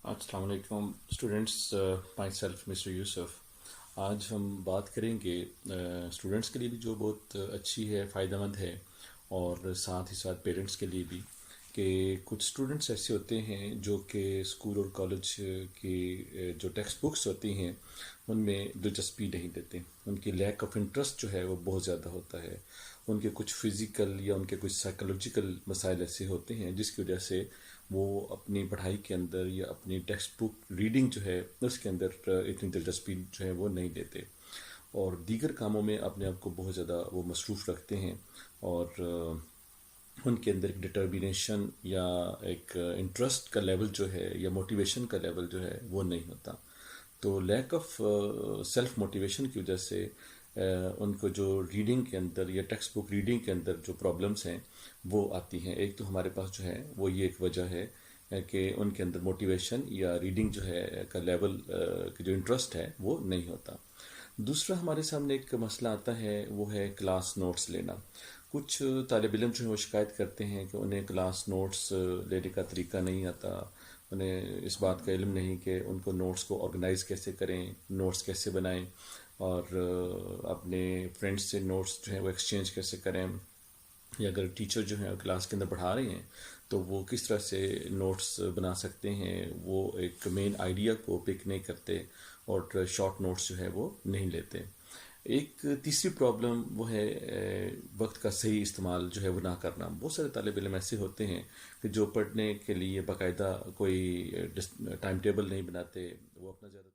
السلام علیکم students, my self mister یوسف. آج ہم بات کریں گے اسٹوڈنٹس کے لیے بھی جو بہت اچھی ہے، فائدہ مند ہے، اور ساتھ ہی ساتھ پیرنٹس کے لیے بھی، کہ کچھ اسٹوڈنٹس ایسے ہوتے ہیں جو کہ اسکول اور کالج کی جو ٹیکسٹ بکس ہوتی ہیں ان میں دلچسپی نہیں دیتے. ان کی لیک آف انٹرسٹ جو ہے وہ بہت زیادہ ہوتا ہے. ان کے کچھ فزیکل یا ان کے کچھ سائیکولوجیکل مسائل ایسے ہوتے ہیں جس کی وجہ سے وہ اپنی پڑھائی کے اندر یا اپنی ٹیکسٹ بک ریڈنگ جو ہے اس کے اندر اتنی دلچسپی جو ہے وہ نہیں دیتے، اور دیگر کاموں میں اپنے آپ کو بہت زیادہ وہ مصروف رکھتے ہیں، اور ان کے اندر ایک ڈٹرمینیشن یا ایک انٹرسٹ کا لیول جو ہے یا موٹیویشن کا لیول جو ہے وہ نہیں ہوتا. تو لیک آف سیلف موٹیویشن کی وجہ سے ان کو جو ریڈنگ کے اندر یا ٹیکسٹ بک ریڈنگ کے اندر جو پرابلمس ہیں وہ آتی ہیں. ایک تو ہمارے پاس جو ہے وہ یہ ایک وجہ ہے کہ ان کے اندر موٹیویشن یا ریڈنگ جو ہے کا لیول جو انٹرسٹ ہے وہ نہیں ہوتا. دوسرا ہمارے سامنے ایک مسئلہ آتا ہے، وہ ہے کلاس نوٹس لینا. کچھ طالب علم جو ہے وہ شکایت کرتے ہیں کہ انہیں کلاس نوٹس لینے کا طریقہ نہیں آتا، انہیں اس بات کا علم نہیں کہ ان کو نوٹس کو آرگنائز کیسے کریں، نوٹس کیسے بنائیں، اور اپنے فرینڈس سے نوٹس جو ہیں وہ ایکسچینج کیسے کریں، یا اگر ٹیچر جو ہیں کلاس کے اندر پڑھا رہے ہیں تو وہ کس طرح سے نوٹس بنا سکتے ہیں. وہ ایک مین آئیڈیا کو پک نہیں کرتے اور شارٹ نوٹس جو ہے وہ نہیں لیتے. ایک تیسری پرابلم وہ ہے وقت کا صحیح استعمال جو ہے وہ نہ کرنا. بہت سارے طالب علم ایسے ہوتے ہیں کہ جو پڑھنے کے لیے باقاعدہ کوئی ٹائم ٹیبل نہیں بناتے، وہ اپنا زیادہ